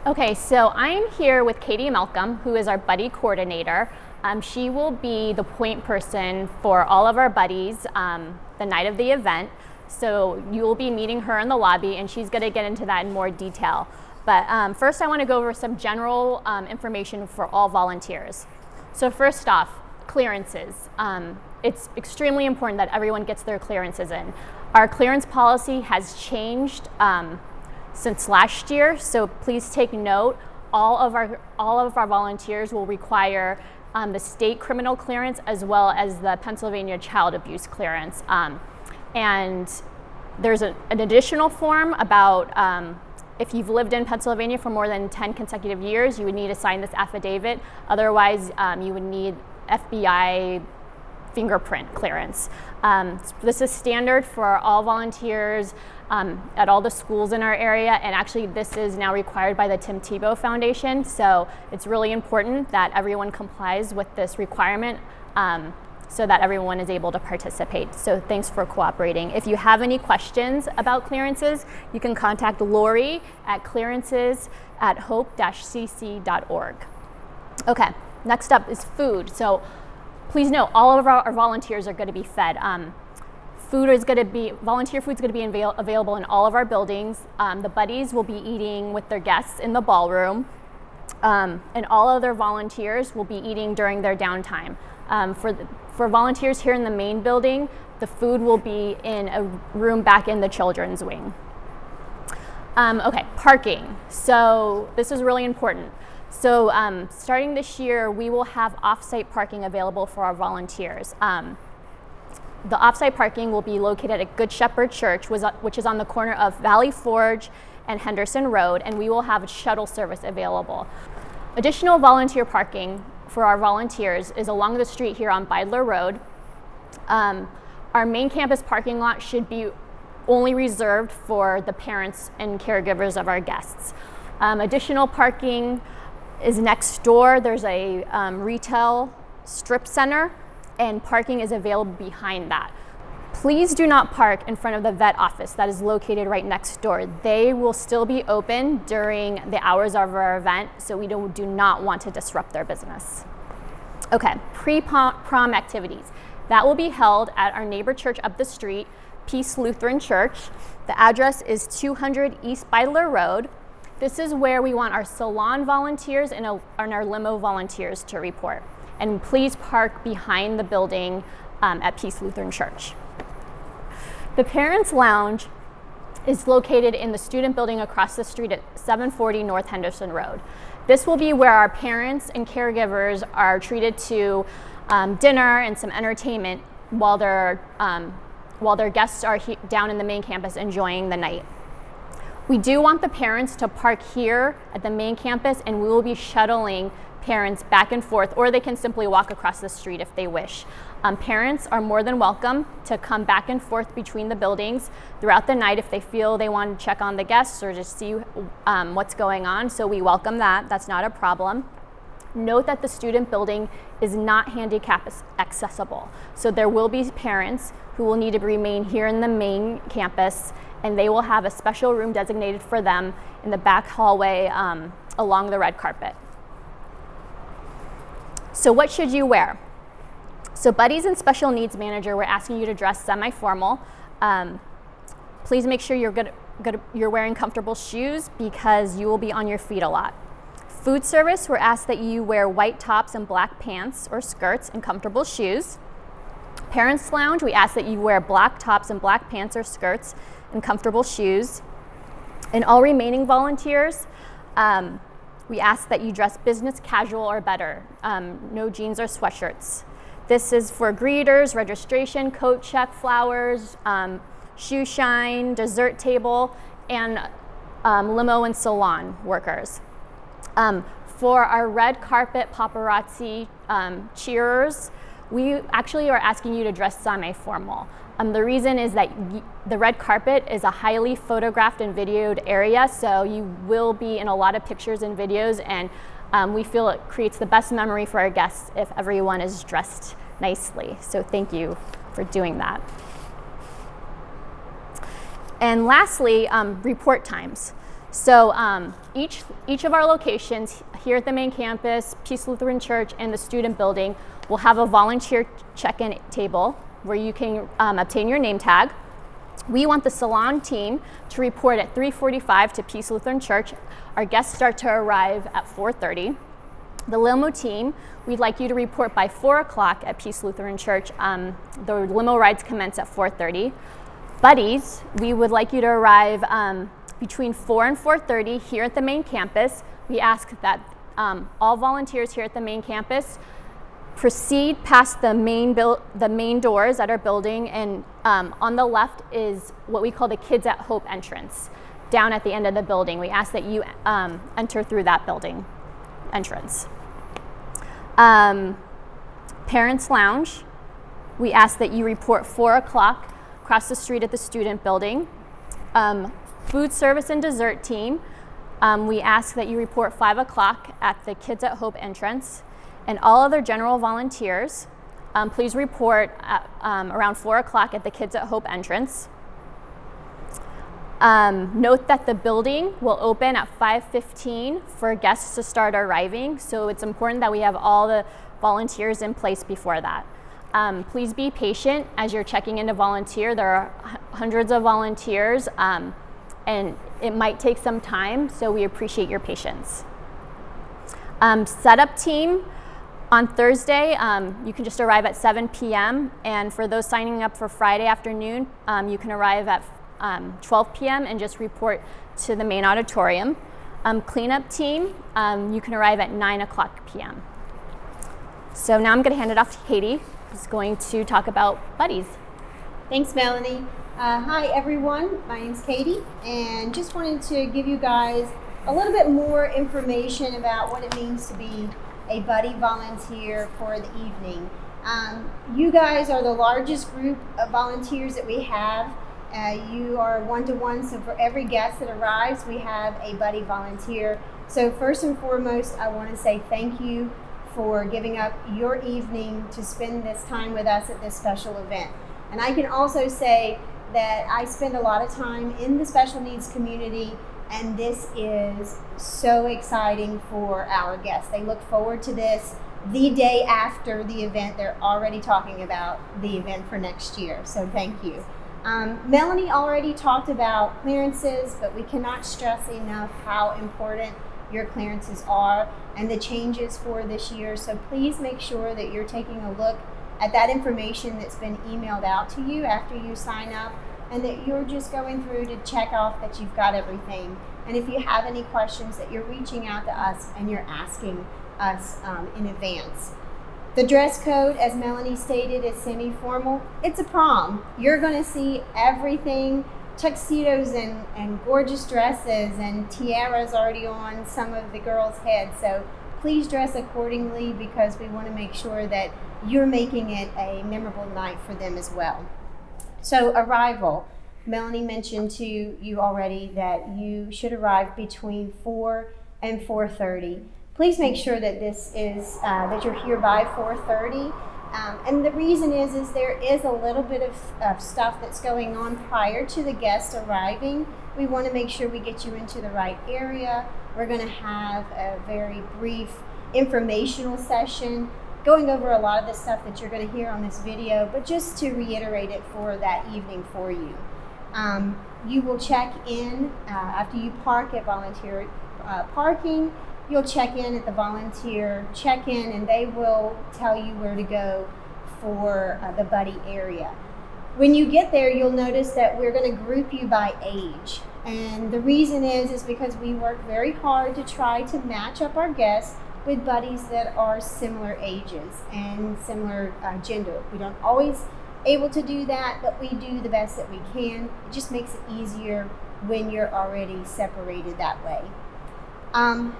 Okay, so I'm here with Katie Malcolm, who is our buddy coordinator. She will be the point person for all of our buddies the night of the event. So you will be meeting her in the lobby, and she's going to get into that in more detail. But first, I want to go over some general information for all volunteers. So first off, clearances. It's extremely important that everyone gets their clearances in. Our clearance policy has changed since last year, so please take note. All of our volunteers will require the state criminal clearance as well as the Pennsylvania child abuse clearance. And there's an additional form about if you've lived in Pennsylvania for more than 10 consecutive years, you would need to sign this affidavit. Otherwise, you would need FBI fingerprint clearance. This is standard for all volunteers at all the schools in our area, and actually this is now required by the Tim Tebow Foundation, so it's really important that everyone complies with this requirement so that everyone is able to participate. So thanks for cooperating. If you have any questions about clearances, you can contact Lori at clearances@hope-cc.org. Okay, next up is food. So please note, all of our volunteers are going to be fed. Volunteer food is going to be available in all of our buildings. The buddies will be eating with their guests in the ballroom, and all other volunteers will be eating during their downtime. For volunteers here in the main building, the food will be in a room back in the children's wing. Okay, parking. So this is really important. So starting this year, we will have off-site parking available for our volunteers. The off-site parking will be located at Good Shepherd Church, which is on the corner of Valley Forge and Henderson Road, and we will have a shuttle service available. Additional volunteer parking for our volunteers is along the street here on Beidler Road. Our main campus parking lot should be only reserved for the parents and caregivers of our guests. Additional parking is next door. There's a retail strip center, and parking is available behind that. Please do not park in front of the vet office that is located right next door. They will still be open during the hours of our event, so we do not want to disrupt their business. Okay, pre-prom activities. That will be held at our neighbor church up the street, Peace Lutheran Church. The address is 200 East Beidler Road. This is where we want our salon volunteers and our limo volunteers to report. And please park behind the building at Peace Lutheran Church. The Parents Lounge is located in the student building across the street at 740 North Henderson Road. This will be where our parents and caregivers are treated to dinner and some entertainment while their guests are down in the main campus enjoying the night. We do want the parents to park here at the main campus, and we will be shuttling parents back and forth, or they can simply walk across the street if they wish. Parents are more than welcome to come back and forth between the buildings throughout the night if they feel they want to check on the guests or just see what's going on, so we welcome that. That's not a problem. Note that the student building is not handicap accessible, so there will be parents who will need to remain here in the main campus, and they will have a special room designated for them in the back hallway along the red carpet. So what should you wear? So Buddies and Special Needs Manager, we're asking you to dress semi-formal. Please make sure you're wearing comfortable shoes because you will be on your feet a lot. Food service, we're asked that you wear white tops and black pants or skirts and comfortable shoes. Parents Lounge, we ask that you wear black tops and black pants or skirts and comfortable shoes. And all remaining volunteers, we ask that you dress business casual or better, no jeans or sweatshirts. This is for greeters, registration, coat check, flowers, shoe shine, dessert table, and limo and salon workers. For our red carpet paparazzi cheerers, we actually are asking you to dress semi-formal. The reason is that the red carpet is a highly photographed and videoed area, so you will be in a lot of pictures and videos, and we feel it creates the best memory for our guests if everyone is dressed nicely. So thank you for doing that. And lastly, report times. So each of our locations here at the main campus, Peace Lutheran Church, and the student building will have a volunteer check-in table where you can obtain your name tag. We want the salon team to report at 3:45 to Peace Lutheran Church. Our guests start to arrive at 4:30. The limo team, we'd like you to report by 4 o'clock at Peace Lutheran Church. The limo rides commence at 4:30. Buddies, we would like you to arrive between 4 and 4:30 here at the main campus. We ask that all volunteers here at the main campus proceed past the main doors at our building, and on the left is what we call the Kids at Hope entrance. Down at the end of the building, we ask that you enter through that building entrance. Parents Lounge, we ask that you report 4 o'clock across the street at the student building. Food service and dessert team, we ask that you report 5 o'clock at the Kids at Hope entrance. And all other general volunteers, please report at, around 4 o'clock at the Kids at Hope entrance. Note that the building will open at 5:15 for guests to start arriving, so it's important that we have all the volunteers in place before that. Please be patient as you're checking in to volunteer. There are hundreds of volunteers, and it might take some time, so we appreciate your patience. Setup team, on Thursday, you can just arrive at 7 p.m. and for those signing up for Friday afternoon, you can arrive at 12 p.m. and just report to the main auditorium. Cleanup team, you can arrive at 9 o'clock p.m. So now I'm going to hand it off to Katie, who's going to talk about buddies. Thanks, Melanie. Hi, everyone. My name's Katie, and just wanted to give you guys a little bit more information about what it means to be a buddy volunteer for the evening. You guys are the largest group of volunteers that we have. You are one-to-one, so for every guest that arrives, we have a buddy volunteer. So first and foremost, I want to say thank you for giving up your evening to spend this time with us at this special event. And I can also say that I spend a lot of time in the special needs community, and this is so exciting for our guests. They look forward to this. The day after the event, they're already talking about the event for next year, so thank you. Melanie already talked about clearances, but we cannot stress enough how important your clearances are and the changes for this year. So please make sure that you're taking a look at that information that's been emailed out to you after you sign up, and that you're just going through to check off that you've got everything. And if you have any questions, that you're reaching out to us and you're asking us in advance. The dress code, as Melanie stated, is semi-formal. It's a prom. You're going to see everything, tuxedos and gorgeous dresses and tiaras already on some of the girls' heads. So please dress accordingly, because we want to make sure that you're making it a memorable night for them as well. So arrival. Melanie mentioned to you already that you should arrive between 4 and 4:30. Please make sure that this is that you're here by 4:30. And the reason is there is a little bit of stuff that's going on prior to the guest arriving. We want to make sure we get you into the right area. We're going to have a very brief informational session going over a lot of the stuff that you're going to hear on this video, but just to reiterate it for that evening for you. You will check in after you park at volunteer parking. You'll check in at the volunteer check-in, and they will tell you where to go for the buddy area. When you get there, you'll notice that we're going to group you by age. And the reason is because we work very hard to try to match up our guests with buddies that are similar ages and similar gender. We don't always able to do that, but we do the best that we can. It just makes it easier when you're already separated that way.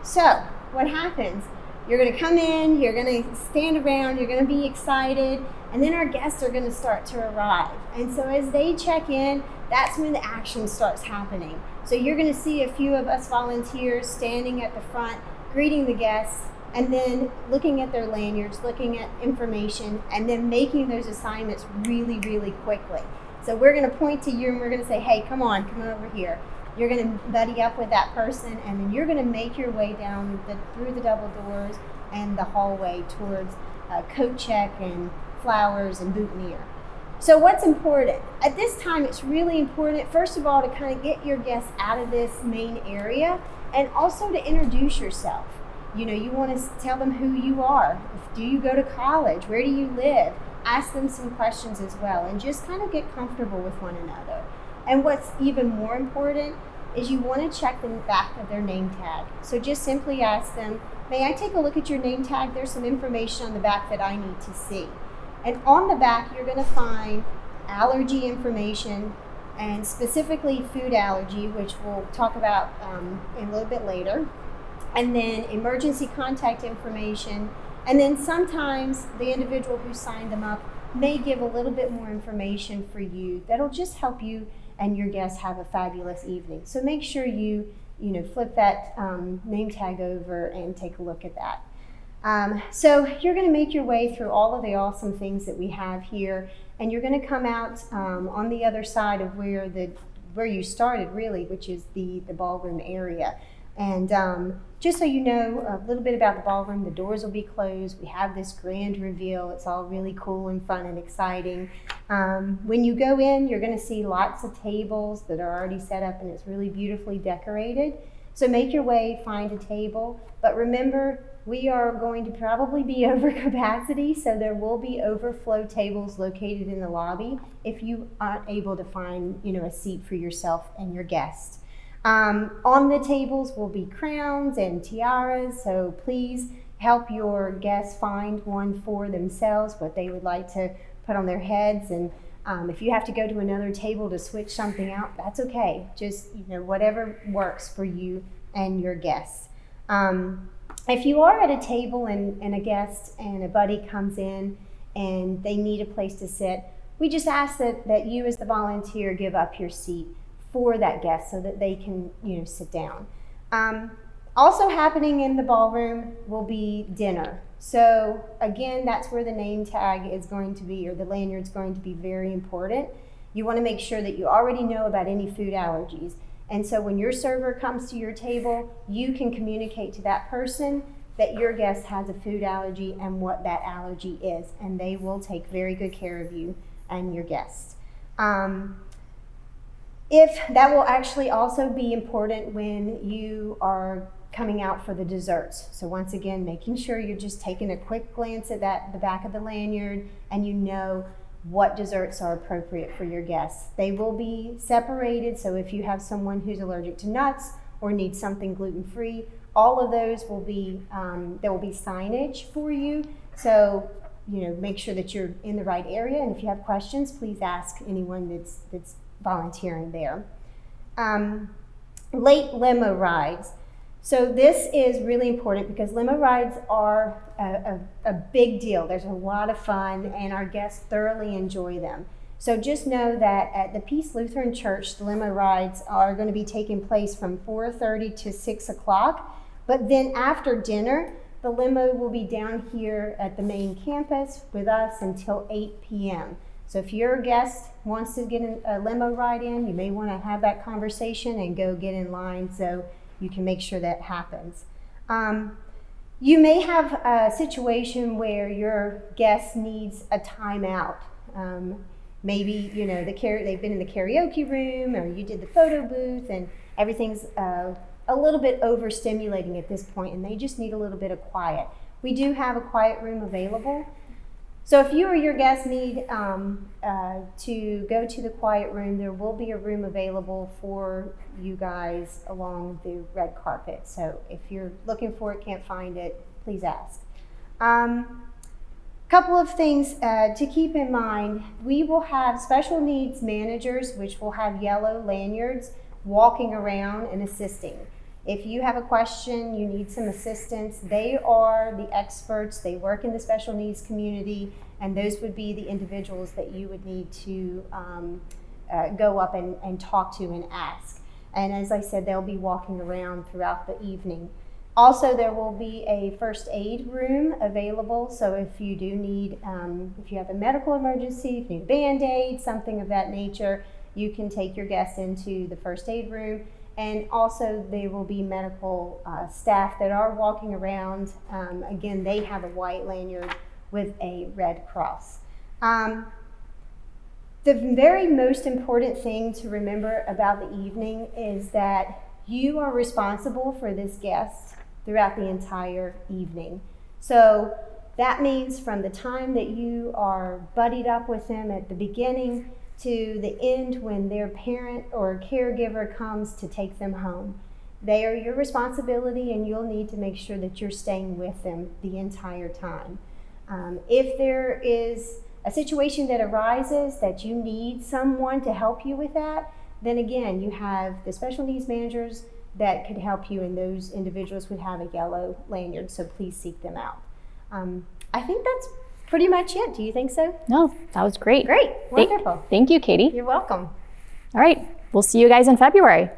So what happens? You're going to come in, you're going to stand around, you're going to be excited, and then our guests are going to start to arrive. And so as they check in, that's when the action starts happening. So you're going to see a few of us volunteers standing at the front, greeting the guests, and then looking at their lanyards, looking at information, and then making those assignments really, really quickly. So we're going to point to you and we're going to say, hey, come on over here. You're going to buddy up with that person, and then you're going to make your way down through the double doors and the hallway towards coat check and flowers and boutonniere. So what's important? At this time, it's really important, first of all, to kind of get your guests out of this main area and also to introduce yourself. You know, you want to tell them who you are. Do you go to college? Where do you live? Ask them some questions as well, and just kind of get comfortable with one another. And what's even more important is you want to check the back of their name tag. So just simply ask them, may I take a look at your name tag? There's some information on the back that I need to see. And on the back, you're going to find allergy information, and specifically food allergy, which we'll talk about in a little bit later. And then emergency contact information. And then sometimes the individual who signed them up may give a little bit more information for you that'll just help you and your guests have a fabulous evening. So make sure you flip that name tag over and take a look at that. So you're going to make your way through all of the awesome things that we have here, and you're going to come out on the other side of where you started, really, which is the ballroom area. And just so you know a little bit about the ballroom, the doors will be closed. We have this grand reveal. It's all really cool and fun and exciting. When you go in, you're going to see lots of tables that are already set up, and it's really beautifully decorated. So make your way, find a table. But remember, we are going to probably be over capacity, so there will be overflow tables located in the lobby if you aren't able to find, a seat for yourself and your guests. On the tables will be crowns and tiaras, so please help your guests find one for themselves, what they would like to put on their heads. And if you have to go to another table to switch something out, that's okay. Just, whatever works for you and your guests. If you are at a table and a guest and a buddy comes in and they need a place to sit, we just ask that you as the volunteer give up your seat for that guest so that they can, sit down. Also happening in the ballroom will be dinner. So again, that's where the name tag is going to be, or the lanyard's going to be very important. You want to make sure that you already know about any food allergies. And so when your server comes to your table, you can communicate to that person that your guest has a food allergy and what that allergy is, and they will take very good care of you and your guests. If that will actually also be important when you are coming out for the desserts. So once again, making sure you're just taking a quick glance at the back of the lanyard, and you know what desserts are appropriate for your guests. They will be separated, so if you have someone who's allergic to nuts or needs something gluten-free, all of those will be, there will be signage for you. So, make sure that you're in the right area, and if you have questions, please ask anyone that's volunteering there. Late limo rides. So this is really important because limo rides are a big deal. There's a lot of fun, and our guests thoroughly enjoy them. So just know that at the Peace Lutheran Church, the limo rides are going to be taking place from 4:30 to 6 o'clock. But then after dinner, the limo will be down here at the main campus with us until 8 p.m. So if your guest wants to get a limo ride in, you may want to have that conversation and go get in line so you can make sure that happens. You may have a situation where your guest needs a timeout. Maybe, they've been in the karaoke room, or you did the photo booth, and everything's a little bit overstimulating at this point, and they just need a little bit of quiet. We do have a quiet room available. So if you or your guests need to go to the quiet room, there will be a room available for you guys along the red carpet. So if you're looking for it, can't find it, please ask. Couple of things to keep in mind. We will have special needs managers, which will have yellow lanyards, walking around and assisting. If you have a question, you need some assistance, they are the experts. They work in the special needs community, and those would be the individuals that you would need to go up and talk to and ask. And as I said, they'll be walking around throughout the evening. Also, there will be a first aid room available, so if you do need, if you have a medical emergency, if you need a Band-Aid, something of that nature, you can take your guests into the first aid room, And also there will be medical staff that are walking around. Again, they have a white lanyard with a red cross. The very most important thing to remember about the evening is that you are responsible for this guest throughout the entire evening. So that means from the time that you are buddied up with them at the beginning to the end when their parent or caregiver comes to take them home. They are your responsibility, and you'll need to make sure that you're staying with them the entire time. If there is a situation that arises that you need someone to help you with that, then again, you have the special needs managers that could help you, and those individuals would have a yellow lanyard, so please seek them out. I think that's pretty much it. Do you think so? No, that was great. Great, wonderful. Thank you, Katie. You're welcome. All right, we'll see you guys in February.